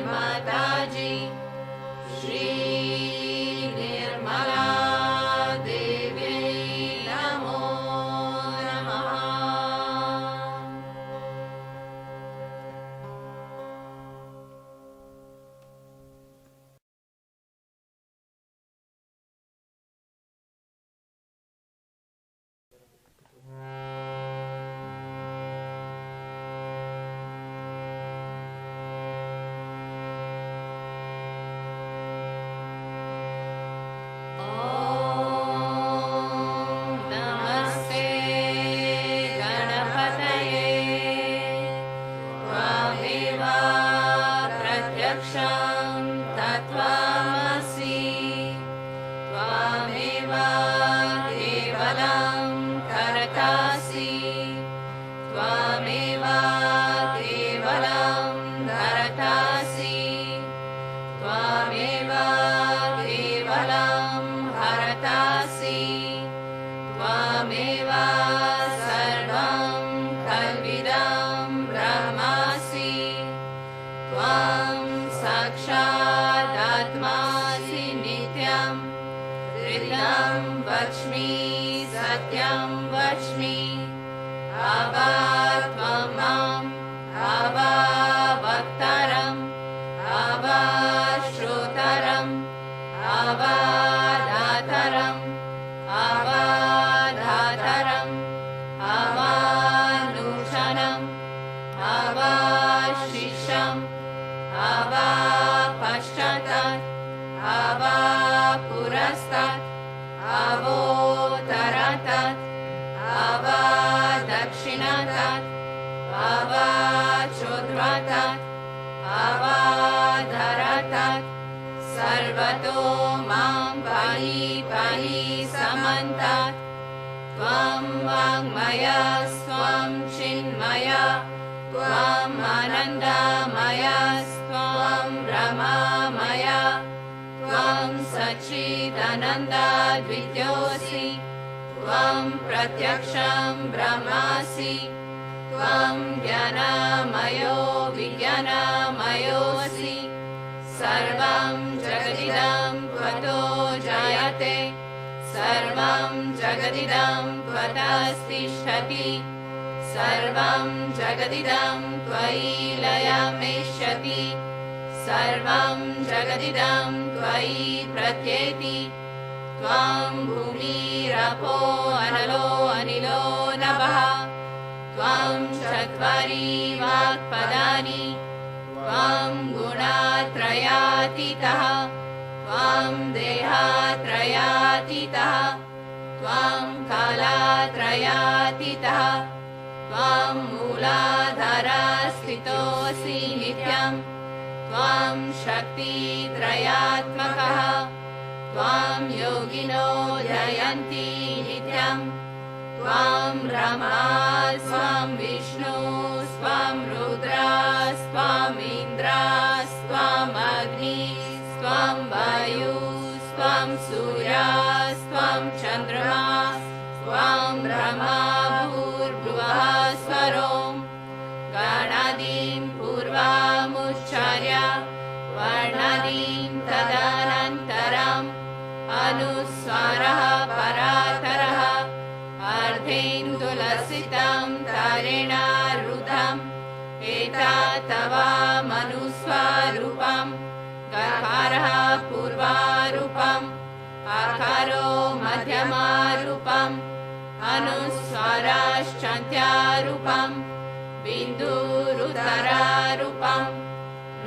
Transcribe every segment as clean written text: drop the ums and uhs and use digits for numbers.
माताजी श्री निर्मला देव्यै नमो नमः। नमस्ते गणपतये त्वमेव प्रत्यक्षं तत्त्वमसि त्वमेव केवलं कर्तासि त्वमेव केवलं धर्तासि त्वमेव केवलं हरतासि त्वमेव सर्वं कल्विदं ब्रह्मासि त्वं साक्षादात्मासि नित्यं ऋतं वच्मि सत्यं वच्मि अवा त्वं माम् अवा वक्तारम् अवा श्रोतारम् अवा दातारम् अवा धातारम् अवानुषणम् अवा शिष्यम् अवा पश्चातात् अवा पुरस्तात् अवोत्तरात् अवा दक्षिणात् अवा चोर्ध्वात् अवाधरात् सर्वतो मां पाहि पाहि समन्तात् त्वं वाङ्मय स्वं चिन्मय त्वम् आनन्दमय स्वं ब्रह्ममय त्वं सच्चिदानन्दद्वितीयोऽसि त्वं प्रत्यक्षं ब्रह्मासि त्वं ज्ञानमयो विज्ञानमयोऽसि सर्वं जगदिदं त्वतो जायते सर्वं जगदिदं त्वतस्तिष्ठति सर्वं जगदिदं त्वयि लयमेष्यति सर्वं जगदिदं त्वयि प्रत्येति त्वं भूमिरपो अनलो अनिलो नभः त्वं चत्वारि वाक्पदानि त्वं गुणत्रयातीतः त्वं देहत्रयातीतः त्वं कालत्रयातीतः त्वं मूलाधारस्थितोऽसि नित्यं त्वं शक्तित्रयात्मकः त्वं योगिनो ध्यायन्ति नित्यं त्वं ब्रह्मा स्वं विष्णु स्वं रुद्रा स्वं इन्द्रा स्वं अग्नि स्वं वायु स्वं सूर्या स्वं चन्द्रमा स्वं ब्रह्मा भूर्भुवः स्वरों गणादीं पूर्वमुच्चार्य वर्णादीं तदनन्तरम् अनुस्वारः परातरः अर्धेन्दुलसितं तारेण रुद्धम् एतत् तव मनुस्वरूपम् गकारः पूर्वारूपम् आकारो मध्यमारूपम् अनुस्वाराश्चान्त्यारूपम् बिन्दुरुदरारूपम्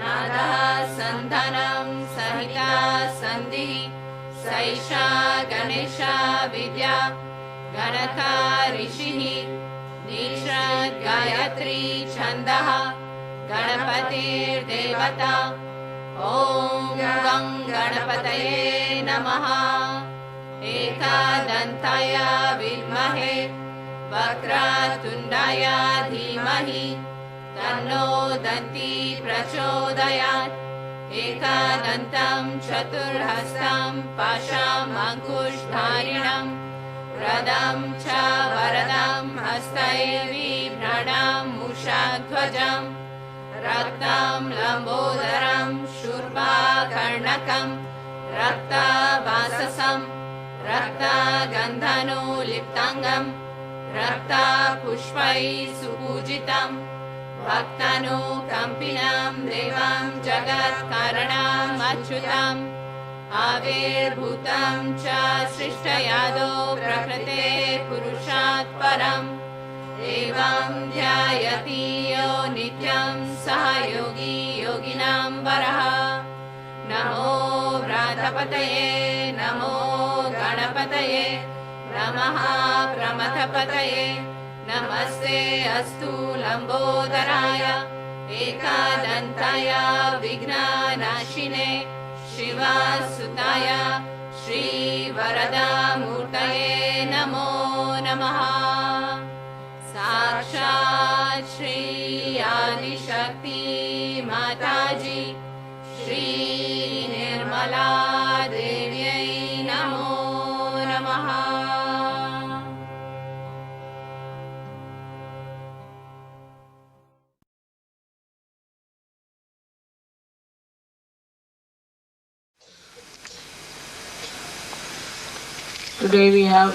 नादः सन्धानं सहिता सन्धिः सैषा गणेशा विद्या गणका ऋषिः निषद् गायत्री छन्दः गणपतिर्देवता ॐ गं गणपतये नमः। एकदन्ताय विद्महे वक्रतुण्डाय धीमहि तन्नो दन्ती प्रचोदयात्। एकदन्तं चतुर्हस्तं पाशामङ्कुशधारिणं रदं च वरदं हस्तैर्बिभ्रणं मूषध्वजं रक्तं लम्बोदरं शूर्पाकर्णकं रक्तवाससं रक्तगन्धनुलिप्ताङ्गं रक्तपुष्पैः सुपूजितं भक्तानुकम्पिनं देवं जगत्कारणम् अच्युतम् आविर्भूतं च सृष्टयादौ प्रकृते पुरुषात् परम् एवं ध्यायति यो नित्यं सः योगी योगिनां वरः नमो व्रातपतये नमो गणपतये नमः प्रमथपतये नमस्ते अस्तु लम्बोदराय एकदन्ताय विघ्ननाशिने शिवसुताय श्रीवरदामूर्तये नमो नमः साक्षात् श्री आदिशक्ति माताजी श्री निर्मला देव्यै नमो नमः। Today we have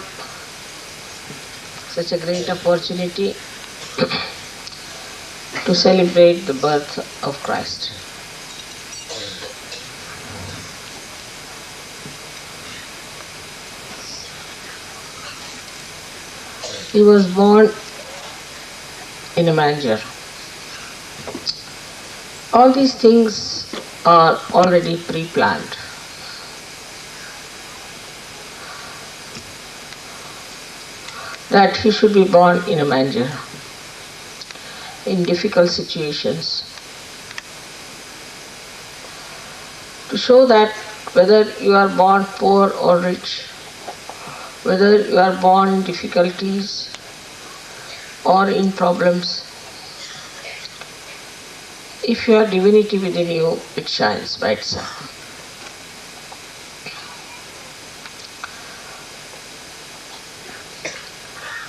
such a great opportunity to celebrate the birth of Christ. He was born in a manger. All these things are already pre-planned. That he should be born in a manger, in difficult situations, to show that whether you are born poor or rich, whether you are born in difficulties or in problems, if you have divinity within you, it shines by itself.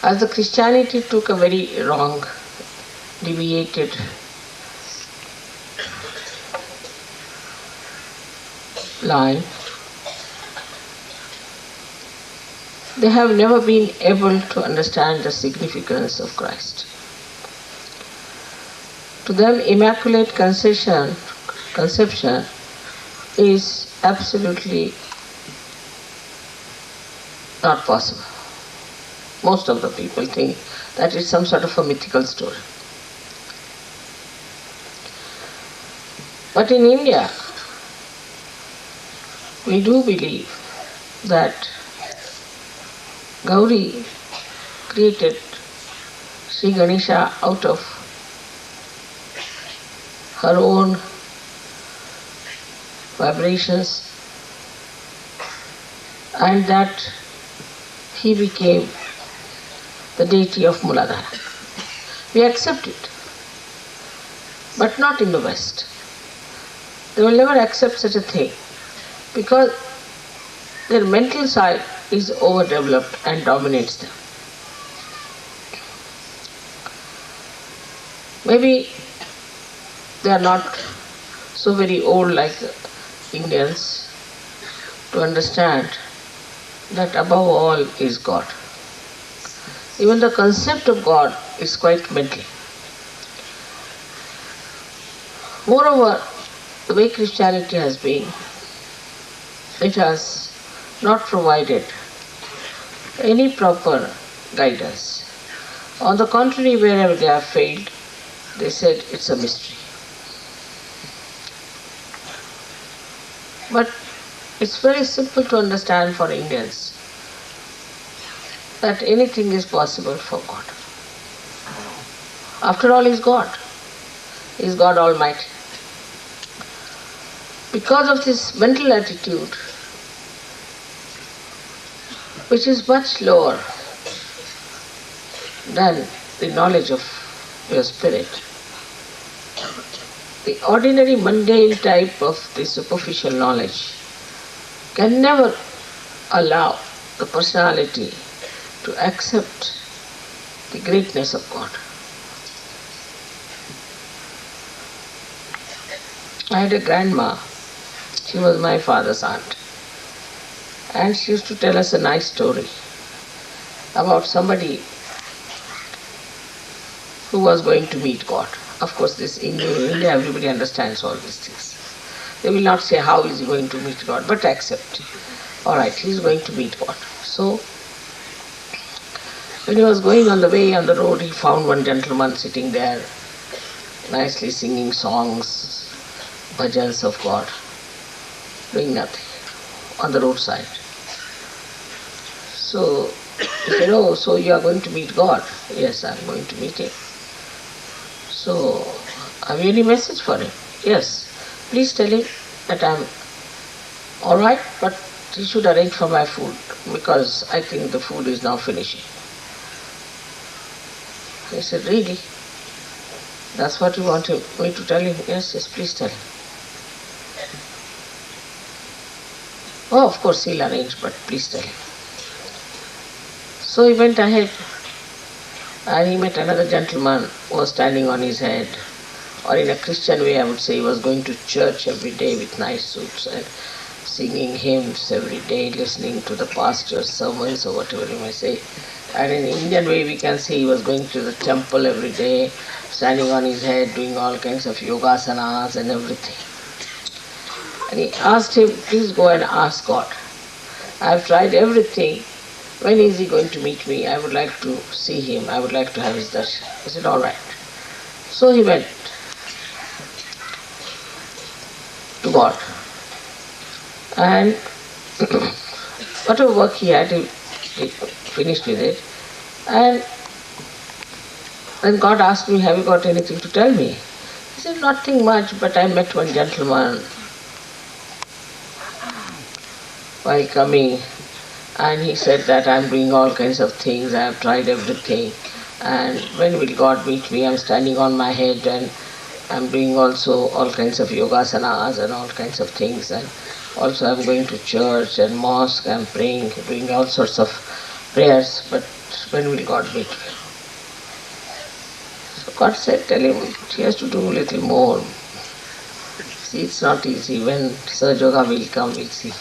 As the Christianity took a very wrong, deviated line, they have never been able to understand the significance of Christ. To them, Immaculate Conception is absolutely not possible. Most of the people think that it's some sort of a mythical story. But in India, we do believe that Gauri created Sri Ganesha out of her own vibrations, and that he became the deity of Muladhara. We accept it, but not in the West. They will never accept such a thing because their mental side is overdeveloped and dominates them. Maybe they are not so very old like Indians to understand that above all is God. Even the concept of God is quite mental. Moreover, the way Christianity has been, it has not provided any proper guidance. On the contrary, wherever they have failed, they said it's a mystery. But it's very simple to understand for Indians that anything is possible for God. After all, He is God. He is God Almighty. Because of this mental attitude, which is much lower than the knowledge of your spirit, the ordinary mundane type of the superficial knowledge can never allow the personality to accept the greatness of God. I had a grandma. She was my father's aunt. And she used to tell us a nice story about somebody who was going to meet God. Of course, this in India, everybody understands all these things. They will not say how is he going to meet God, but accept. All right, he is going to meet God. So, when he was going on the way on the road, he found one gentleman sitting there, nicely singing songs, bhajans of God, doing nothing on the roadside. So he said, "Oh, so you are going to meet God?" "Yes, I am going to meet him." "So, have you any message for him?" "Yes, please tell him that I am all right, but he should arrange for my food because I think the food is now finishing." He said, "Really? That's what you want me to tell him?" "Yes, yes, please tell him." "Oh, of course he'll arrange, but please tell him." So he went ahead and he met another gentleman who was standing on his head, or in a Christian way I would say he was going to church every day with nice suits and singing hymns every day, listening to the pastor's sermons or whatever you may say. And in Indian way we can say he was going to the temple every day, standing on his head, doing all kinds of yogasanas and everything. And he asked him, "Please go and ask God. I've tried everything. When is he going to meet me? I would like to see him. I would like to have his darshan." He said, "All right." So he went to God. And whatever work he had, he finished with it. And then God asked me, "Have you got anything to tell me?" He said, "Nothing much, but I met one gentleman while coming, and he said that I'm doing all kinds of things, I have tried everything, and when will God meet me? I'm standing on my head and I'm doing also all kinds of yogasanas and all kinds of things, and also I'm going to church and mosque, I'm praying, doing all sorts of prayers, but when will God meet me?" So God said, "Tell him he has to do a little more. See, it's not easy. When Saj Yoga will come, we'll see."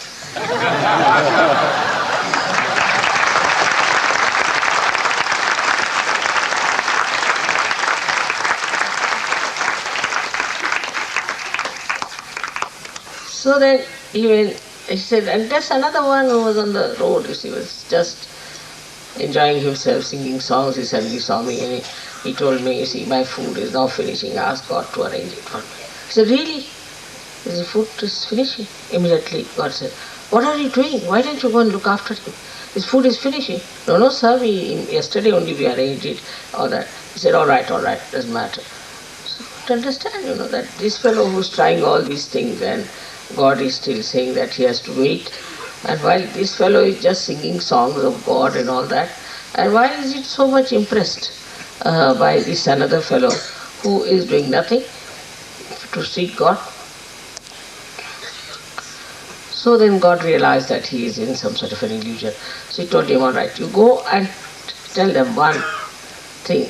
So then he said, and there's another one who was on the road, he was just enjoying himself, singing songs. He suddenly saw me and he told me, "You see, my food is now finishing. Ask God to arrange it for me." He said, "Really? The food is finishing?" Immediately God said, "What are you doing? Why don't you go and look after him? His food is finishing." "No, no, sir, yesterday only we arranged it." All that. He said, all right, doesn't matter." So to understand, that this fellow who's trying all these things and God is still saying that he has to wait. And while this fellow is just singing songs of God and all that, and why is it so much impressed by this another fellow who is doing nothing to seek God? So then God realized that he is in some sort of an illusion. So he told him, "All right, you go and tell them one thing,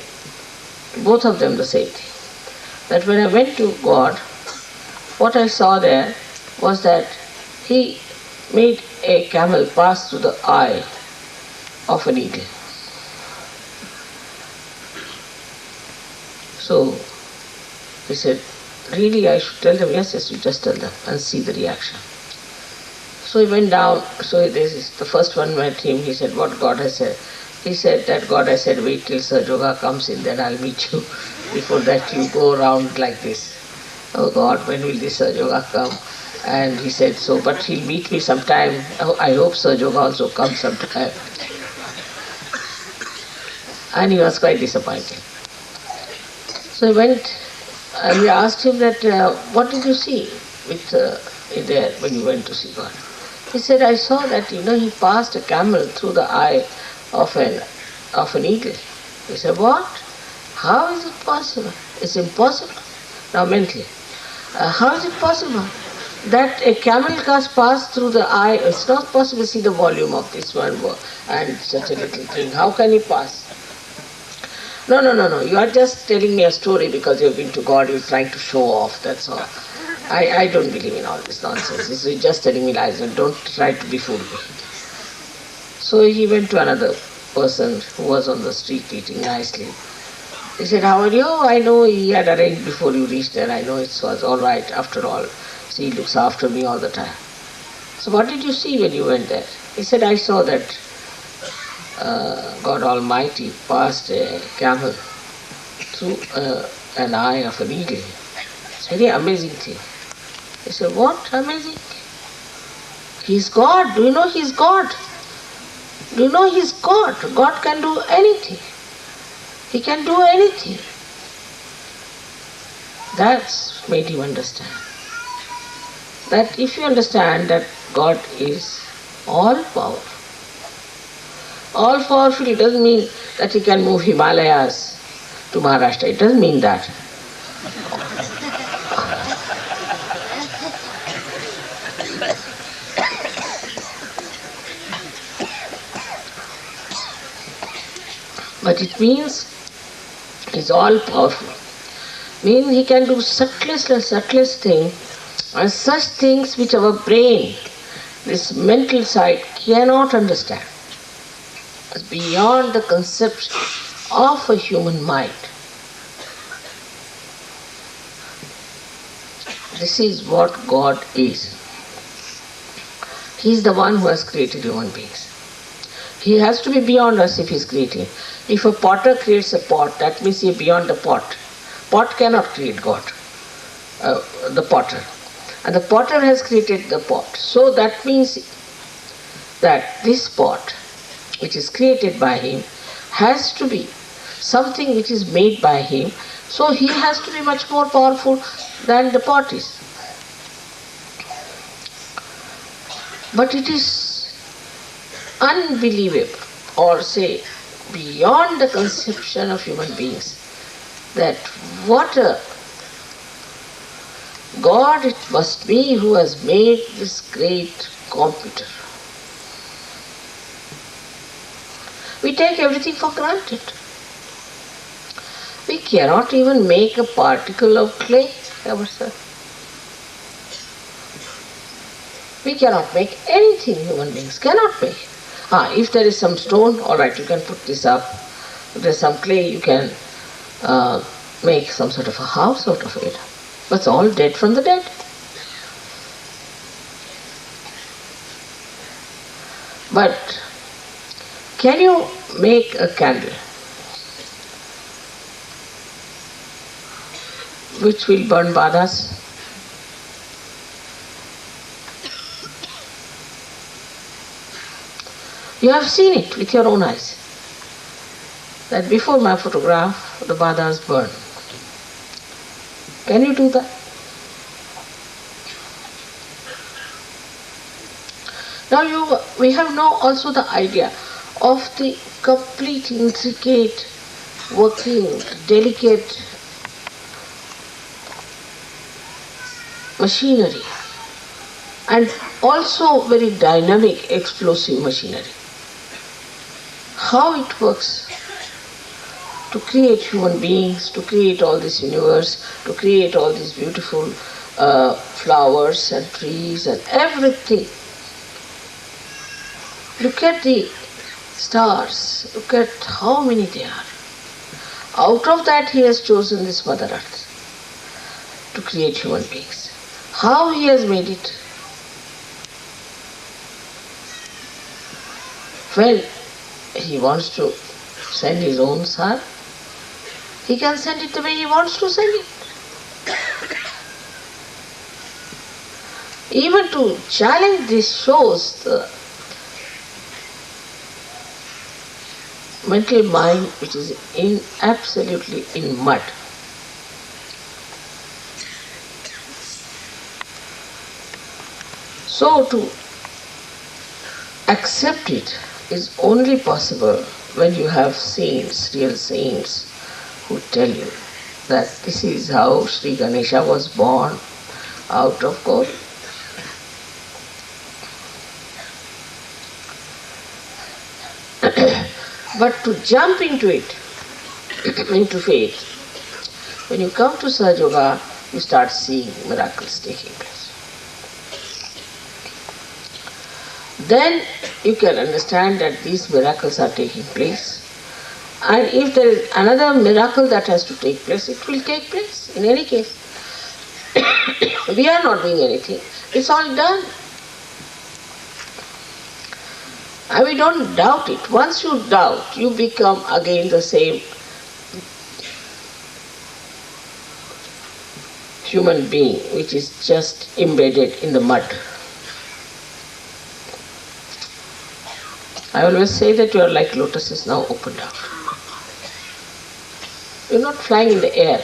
both of them the same thing, that when I went to God, what I saw there was that he made a camel pass through the eye of an eagle." So he said, "Really, I should tell them?" "Yes, yes, you just tell them and see the reaction." So he went down. So this is the first one met him. He said, "What God has said?" He said that God has said, "Wait till Saj Yoga comes in, then I'll meet you. Before that you go around like this. Oh God, when will this Saj Yoga come?" And he said, "So, but he'll meet me sometime. Oh, I hope Saj Yoga also comes sometime." And he was quite disappointed. So he went and we asked him that, "What did you see with there when you went to see God?" He said, "I saw that, he passed a camel through the eye of an eagle." He said, "What? How is it possible?" "It's impossible." Now mentally, how is it possible that a camel has passed through the eye? It's not possible to see the volume of this one and such a little thing. How can he pass? No. You are just telling me a story because you've been to God, you're trying to show off, that's all. I don't believe in all this nonsense. This is just telling me lies and don't try to befool me. So he went to another person who was on the street eating nicely. He said, how are you? I know he had arranged before you reached there. I know it was all right after all. See, he looks after me all the time. So what did you see when you went there? He said, I saw that God Almighty passed a camel through an eye of an eagle. It's a very amazing thing. He said, what amazing? He's God. Do you know He's God? Do you know He's God? God can do anything. He can do anything. That's made him understand. That if you understand that God is all powerful, all powerful, it doesn't mean that He can move Himalayas to Maharashtra. It doesn't mean that. But it means He's all powerful. Means He can do subtlest thing, and such things which our brain, this mental side, cannot understand. It's beyond the conception of a human mind. This is what God is. He is the one who has created human beings. He has to be beyond us if He is creating. If a potter creates a pot, that means he is beyond the pot. Pot cannot create God, the potter. And the potter has created the pot. So that means that this pot, which is created by Him, has to be something which is made by Him. So He has to be much more powerful than the pot is. But it is unbelievable, or say beyond the conception of human beings, that what a God it must be who has made this great computer. We take everything for granted. We cannot even make a particle of clay ourselves. We cannot make anything, human beings cannot make. If there is some stone, all right, you can put this up. If there is some clay, you can make some sort of a house out of it. But it's all dead from the dead. But can you make a candle which will burn badhas? You have seen it with your own eyes, that before my photograph, the badhas burn. Can you do that? Now we have now also the idea of the complete, intricate, working, delicate machinery, and also very dynamic, explosive machinery. How it works to create human beings, to create all this universe, to create all these beautiful flowers and trees and everything. Look at the stars, look at how many they are. Out of that He has chosen this Mother Earth to create human beings. How He has made it? When He wants to send His own Son, He can send it the way He wants to send it. Even to challenge this shows the mental mind which is absolutely in mud. So to accept it is only possible when you have saints, real saints, who tell you that this is how Sri Ganesha was born out of God. But to jump into it, into faith, when you come to Sahaja Yoga, you start seeing miracles taking place. Then you can understand that these miracles are taking place. And if there is another miracle that has to take place, it will take place in any case. We are not doing anything. It's all done. And we don't doubt it. Once you doubt, you become again the same human being which is just embedded in the mud. I always say that you are like lotuses now opened out. You're not flying in the air.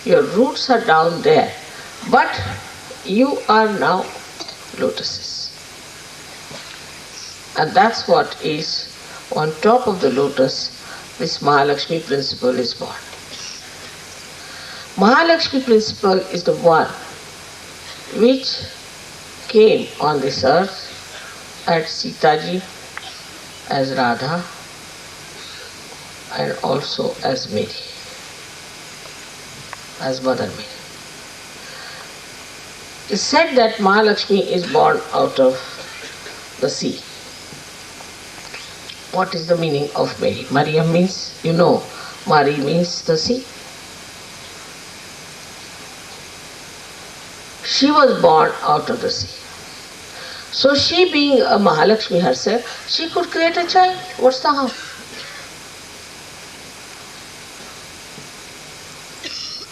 Your roots are down there. But you are now lotuses. And that's what is on top of the lotus, this Mahalakshmi principle is born. Mahalakshmi principle is the one which came on this earth at Sitaji as Radha and also as Mary, as Mother Mary. It's said that Mahalakshmi is born out of the sea. What is the meaning of Mary? Maria means, you know, Mari means the sea. She was born out of the sea. So she being a Mahalakshmi herself, she could create a child. What's the harm?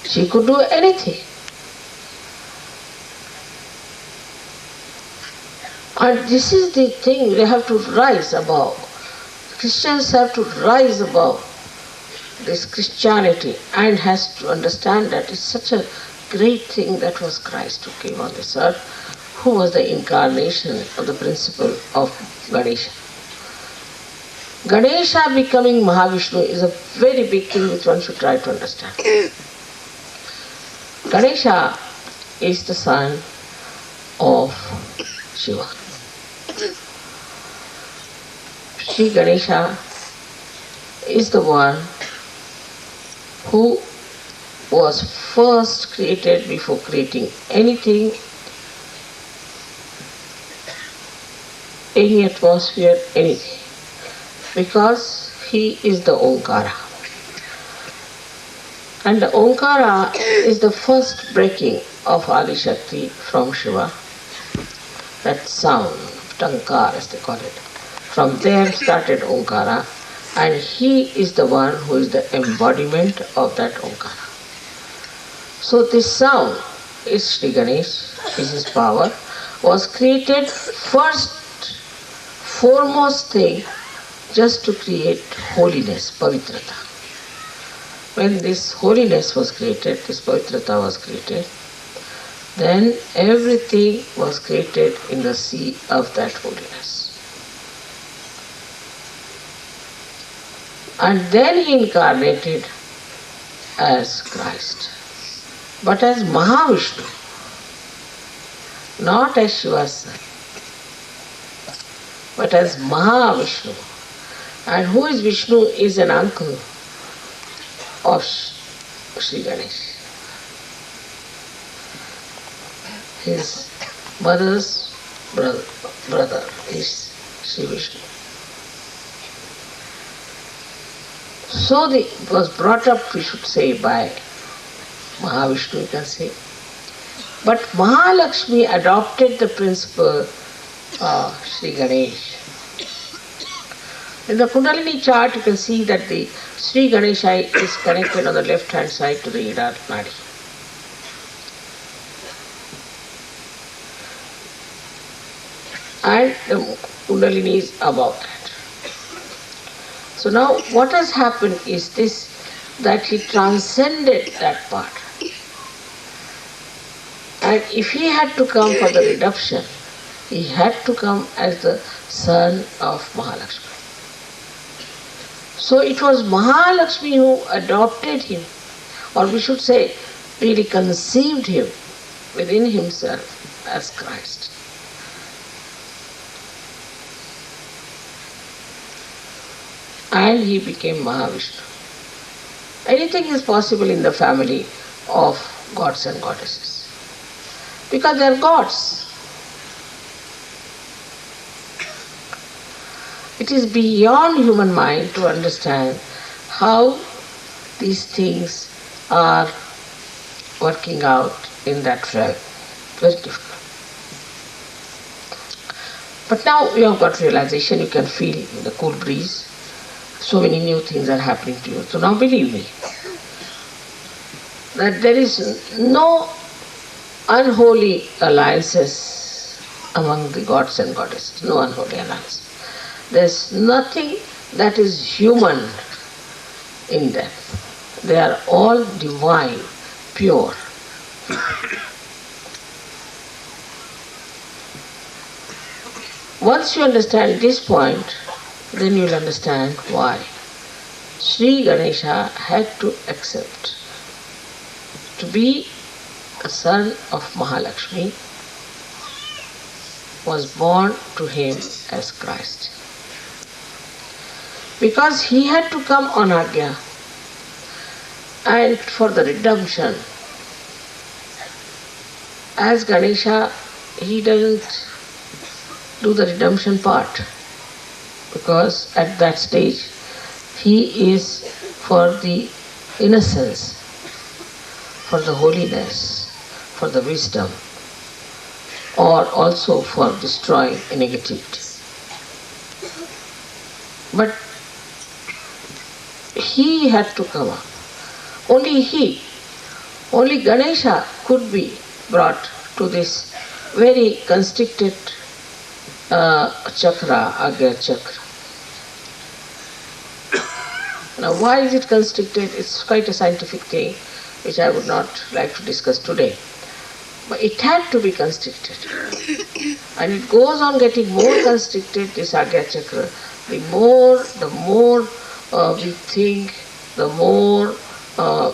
She could do anything. And this is the thing they have to rise above. Christians have to rise above this Christianity and has to understand that it's such a great thing that was Christ who came on this earth, who was the incarnation of the principle of Ganesha. Ganesha becoming Mahavishnu is a very big thing which one should try to understand. Ganesha is the son of Shiva. Sri Ganesha is the one who was first created before creating anything, any atmosphere, anything, because he is the Omkara. And the Omkara is the first breaking of Adi Shakti from Shiva, that sound, Tankar as they call it. From there started Omkara, and he is the one who is the embodiment of that Omkara. So this sound is Sri Ganesh, is his power, was created first, foremost thing, just to create holiness, pavitrata. When this holiness was created, this pavitrata was created, then everything was created in the sea of that holiness. And then he incarnated as Christ, but as Mahavishnu, not as Shiva's son, but as Mahavishnu. And who is Vishnu is an uncle of Sri Ganesh. His mother's brother is Sri Vishnu. So it was brought up, we should say, by Mahavishnu, you can say. But Mahalakshmi adopted the principle of Sri Ganesh. In the Kundalini chart, you can see that the Sri Ganesha is connected on the left hand side to the Ida Nadi. And the Kundalini is above that. So now what has happened is this, that he transcended that part. And if he had to come for the redemption, he had to come as the son of Mahalakshmi. So it was Mahalakshmi who adopted him, or we should say, really conceived him within himself as Christ. And he became Mahavishnu. Anything is possible in the family of gods and goddesses. Because they are gods. It is beyond human mind to understand how these things are working out in that realm. Very difficult. But now you have got realization, you can feel the cool breeze. So many new things are happening to you. So now believe me, that there is no unholy alliances among the gods and goddesses. No unholy alliance. There's nothing that is human in them. They are all divine, pure. Once you understand this point, then you will understand why Sri Ganesha had to accept to be a son of Mahalakshmi, was born to him as Christ. Because he had to come on Agya, and for the redemption, as Ganesha, he doesn't do the redemption part, because at that stage he is for the innocence, for the holiness, for the wisdom, or also for destroying negativity. But he had to come up. Only Ganesha could be brought to this very constricted chakra, Agya chakra. Now why is it constricted? It's quite a scientific thing which I would not like to discuss today. But it had to be constricted. And it goes on getting more constricted, this Agya chakra. The more we think, the more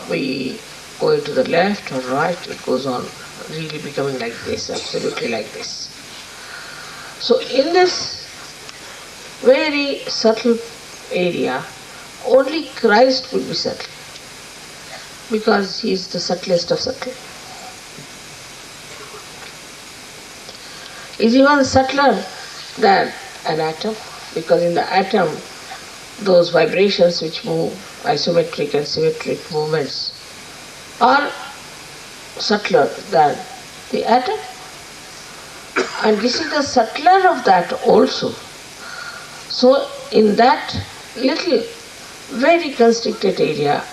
we go into the left or right, it goes on really becoming like this, absolutely like this. So in this very subtle area, only Christ could be subtle, because he is the subtlest of subtle. Is even subtler than an atom, because in the atom, those vibrations which move, isometric and symmetric movements, are subtler than the atom. And this is the subtler of that also. So in that little, very constricted area,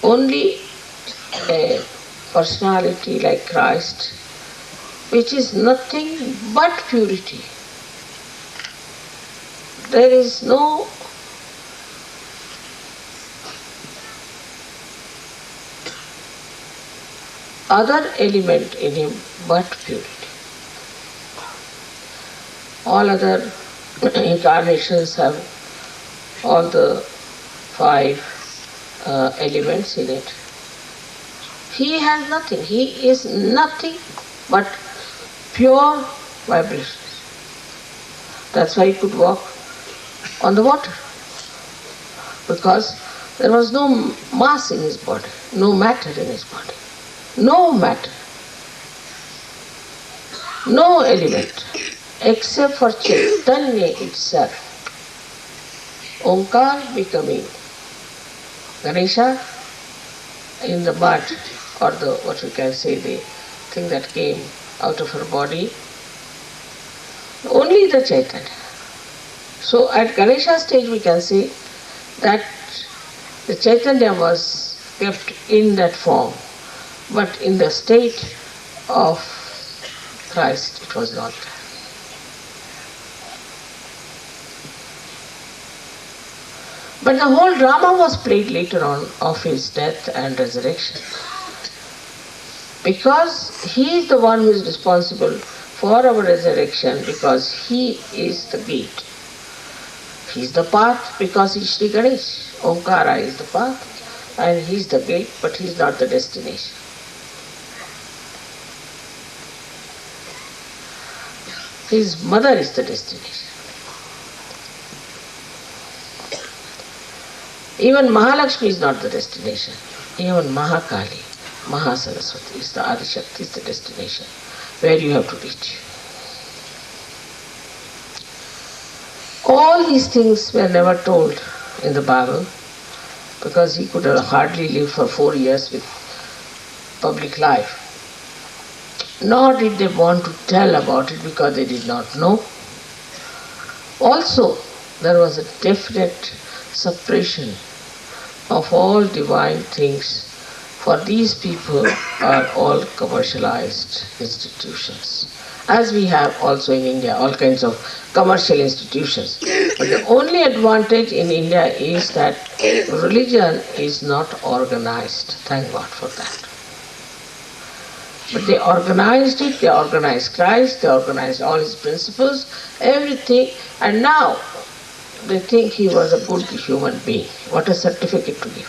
only a personality like Christ, which is nothing but purity. There is no other element in him but purity. All other incarnations have all the 5 elements in it. He has nothing. He is nothing but pure vibrations. That's why he could walk on the water, because there was no mass in his body, no matter in his body, no matter, no element, except for Chaitanya itself. Omkar becoming Ganesha in the mud, or the, what we can say, the thing that came out of her body, only the Chaitanya. So at Ganesha stage we can say that the Chaitanya was kept in that form, but in the state of Christ it was not. But the whole drama was played later on of his death and resurrection, because he is the one who is responsible for our resurrection, because he is the gate. He is the path because he is Sri Ganesh. Omkara is the path and he is the gate, but he is not the destination. His mother is the destination. Even Mahalakshmi is not the destination. Even Mahakali, Mahasaraswati is the Adi Shakti, is the destination where you have to reach. All these things were never told in the Bible because he could have hardly lived for 4 years with public life. Nor did they want to tell about it because they did not know. Also, there was a definite suppression of all divine things, for these people are all commercialized institutions. As we have also in India, all kinds of commercial institutions. But the only advantage in India is that religion is not organized. Thank God for that. But they organized it, they organized Christ, they organized all his principles, everything, and now they think he was a good human being. What a certificate to give.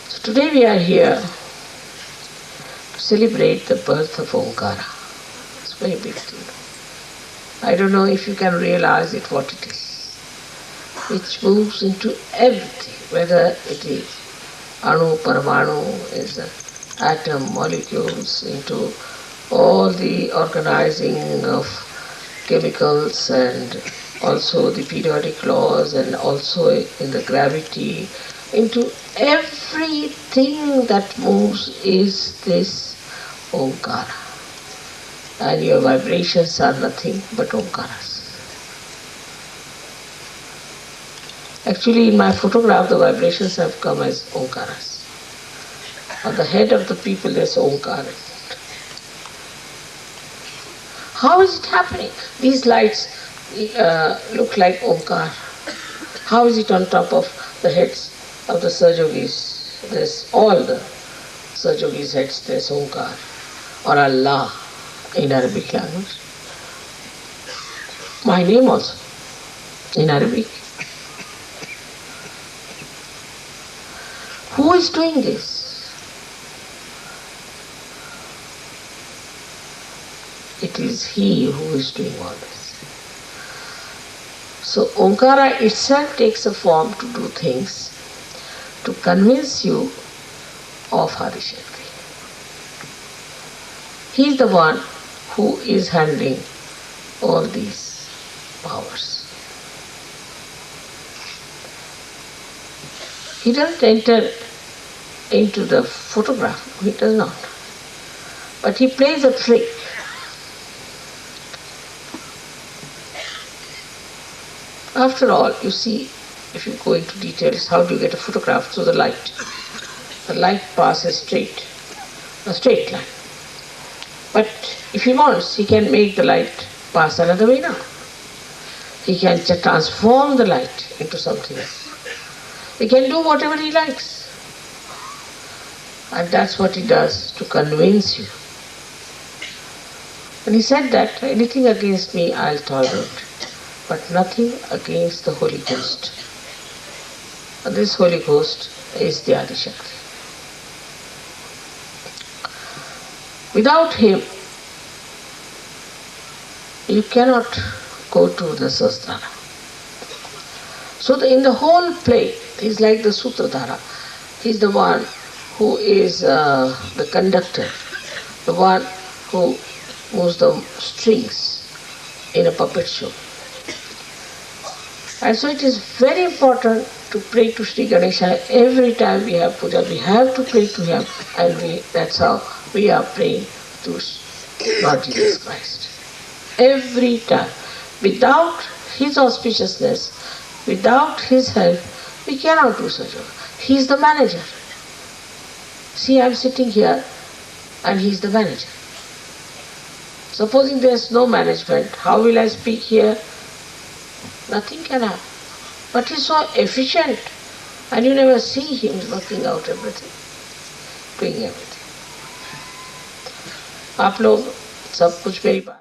So today we are here to celebrate the birth of Omkara. It's a very big thing. I don't know if you can realize it, what it is. It moves into everything, whether it is Anu, Paramanu, is the atom, molecules, into all the organizing of chemicals and also the periodic laws and also in the gravity, into everything that moves is this Omkara. And your vibrations are nothing but Omkaras. Actually, in my photograph, the vibrations have come as Omkaras. On the head of the people, there's Omkara. How is it happening? These lights look like Omkar. How is it on top of the heads of the Sajogis? There's all the Sajogis' heads, there's Omkar or Allah in Arabic language. My name also in Arabic. Who is doing this? It is he who is doing all this. So Omkara itself takes a form to do things, to convince you of Adishakti. He is the one who is handling all these powers. He doesn't enter into the photograph, he does not. But he plays a trick. After all, you see, if you go into details, how do you get a photograph through the light? The light passes straight, a straight line. But if he wants, he can make the light pass another way now. He can transform the light into something else. He can do whatever he likes. And that's what he does to convince you. And he said that anything against me I'll tolerate, but nothing against the Holy Ghost. And this Holy Ghost is the Adi Shakti. Without him, you cannot go to the Sahasrara. So in the whole play, he's like the Sutradhara. He's the one who is the conductor, the one who moves the strings in a puppet show. And so it is very important to pray to Sri Ganesha every time we have puja. We have to pray to him, and that's how we are praying to Lord Jesus Christ. Every time. Without his auspiciousness, without his help, we cannot do such a. He is the manager. See, I am sitting here and he is the manager. Supposing there is no management, how will I speak here? Nothing can happen. But he is so efficient and you never see him working out everything, doing everything. आप लोग सब कुछ मेरी बात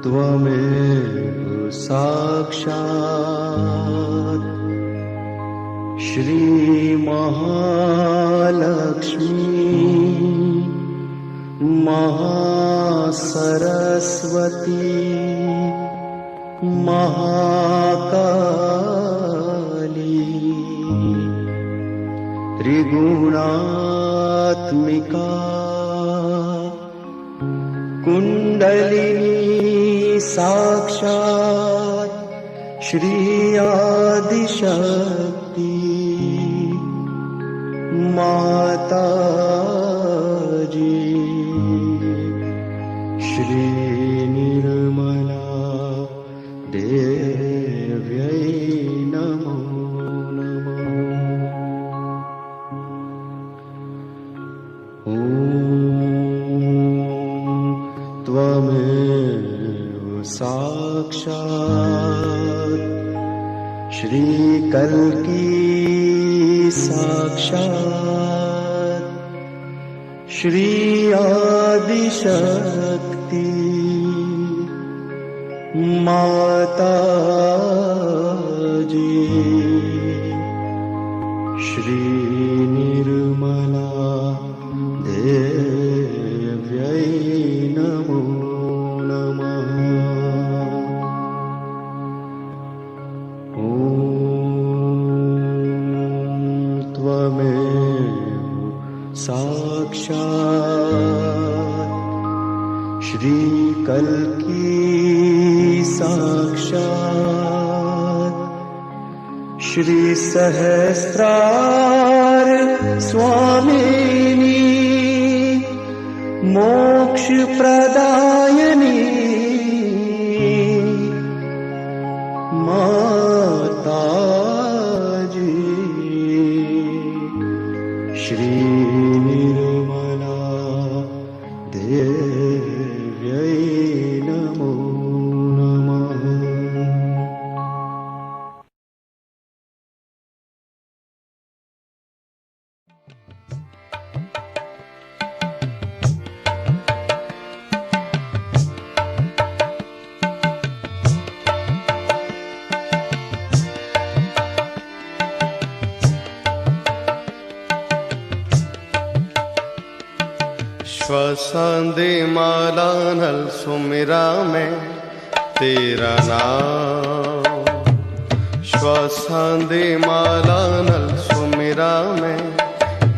त्वमेव साक्षात् श्री महालक्ष्मी सरस्वती महाकाली त्रिगुणात्मिका कुंडलिनी साक्षात् श्री आदिशक्ति माता जी श्री निर्मला देव्यै नमो नमः। ॐ त्वमेव साक्षात् श्री कल्की साक्षात् श्री आदिशक्ति माता जी श्री निर्मला देव्यै नमो नमः। ॐ त्वमेव साक्षात् श्री कल्की साक्षात् श्री सहस्रार स्वामिनी मोक्ष प्रदायिनी माता जी श्री निर्मला देव्यै नमो नमः। श्वासांदे माला नल सुमिरा में तेरा नाम। श्वासांदे माला नल सुमिरा में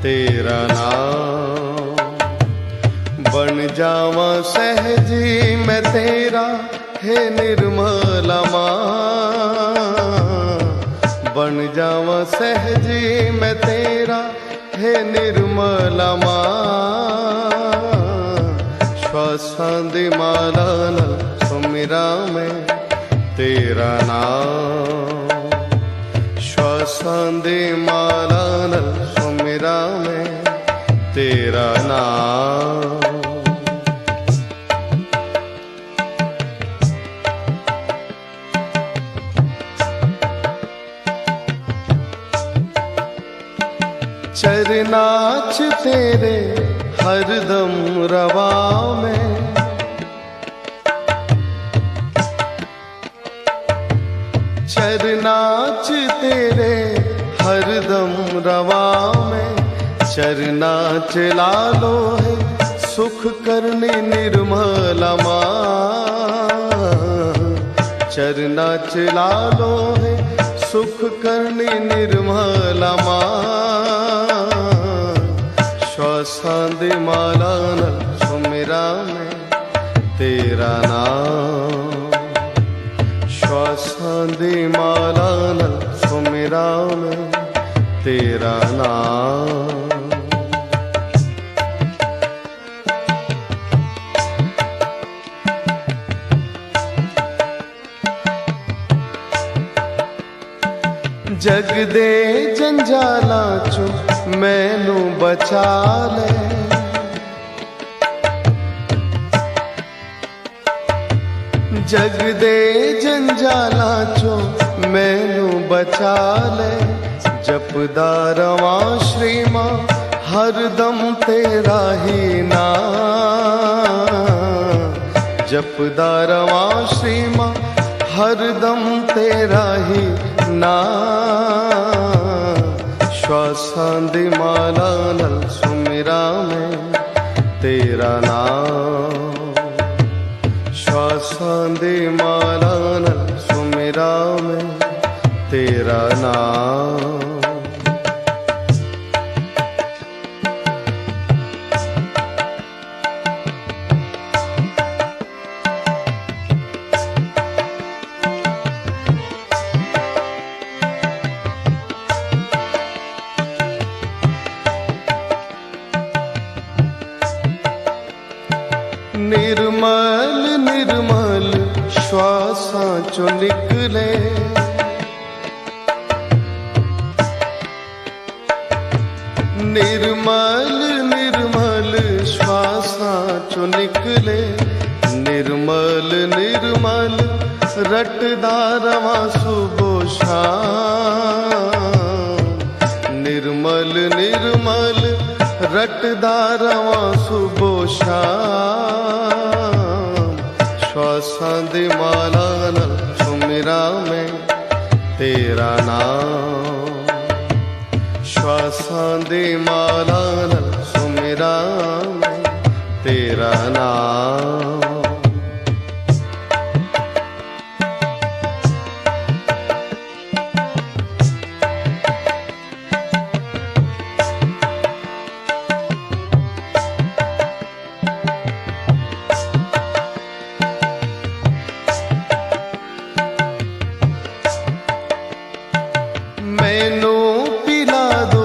तेरा नाम। बन जावा सहजी मैं तेरा हे निर्मला माँ। बन जावा सहजी मैं तेरा हे निर्मला माँ। श्वासांदे माला नल सुमिरा में तेरा नाम। श्वासांदे माला नल सुमिरा में तेरा नाम। चरनाच तेरे हरदम रवा में। चरनाच तेरे हरदम रवा में। चरना चला लो है सुख करने निर्मला माँ। चरना चला लो है सुख करने निर्मला माँ। श्वासांदे माला नल सुमिरा में तेरा नाम। श्वासांदे माला नल सुमिरा में तेरा नाम। जग दे जंजाला चो मैनू बचा ले। जग दे जंजाला चो मैनू बचा ले। जपदा रवां श्री मां हरदम तेरा ही नाम। जपदा रवां श्री मां हरदम तेरा ही नाम। श्वासांदे माला नल सुमिरा में तेरा नाम। श्वासां दे माला नाल सुमिरा मैं तेरा नाम। निर्मल निर्मल श्वासां चों निकले, निर्मल निर्मल श्वासां चों निकले, निर्मल निर्मल रटदा रवां सुबह शाम, निर्मल निर्मल रटदा रवां सुबह शाम। श्वासां दे माला नाल सुमिरा मैं तेरा नाम, श्वासां दे माला नाल सुमिरा मैं तेरा नाम। मैनू पिला दो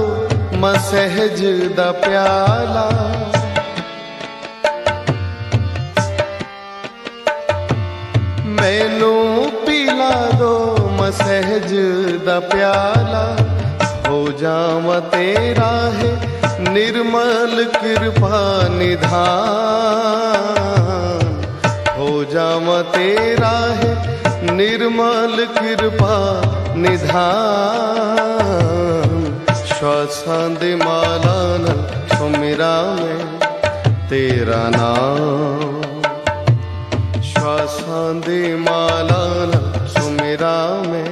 सहज दा प्याला, मैनू पिला दो सहज दा प्याला, हो जावां तेरा है निर्मल कृपा निधान, हो जावां तेरा है निर्मल कृपा निधान। श्वासां दे माला नाल सुमिरा मैं तेरा नाम, श्वासां दे माला नाल सुमिरा मैं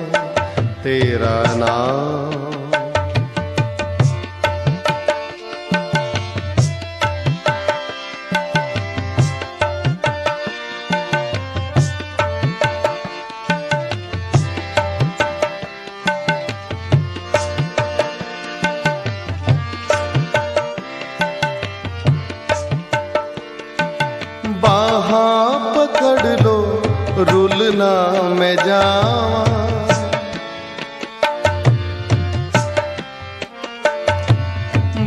तेरा नाम। बाहां पकड़ लो रुलना मैं जावां,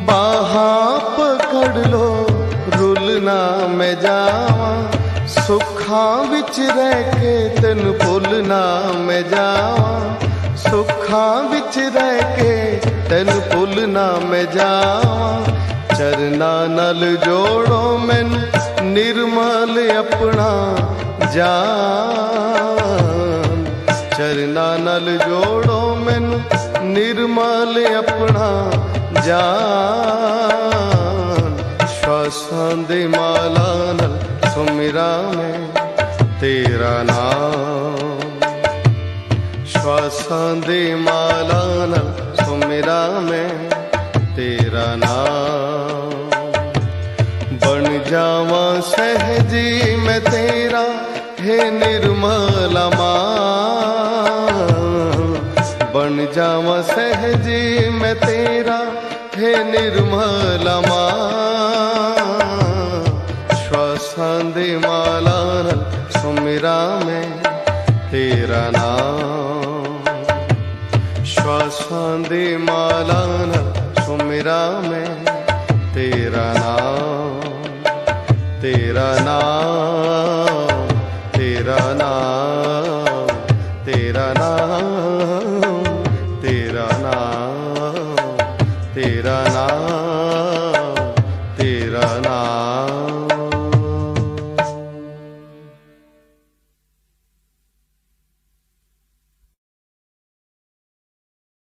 बाहां पकड़ लो रुलना मैं जावां, सुखां विच रह के तेन भुलना मैं जावां, सुखां विच रह के तेन भुलना मैं जावां। चरना नाल जोड़ो मैनू निर्मल अपना जान, चरना नाल जोड़ो मैनू निर्मल अपना जान। श्वासां दे माला नाल सुमिरा मैं तेरा नाम, श्वासां दे माला नाल सुमिरा मैं तेरा नाम। बन जावां सहजी मैं तेरा हे निर्मल मान, बन जावां सहजी मैं तेरा हे निर्मल मान। श्वासां दे माला नाल सुमिरा मैं तेरा नाम, श्वासां दे माला नाल सुमिरा मैं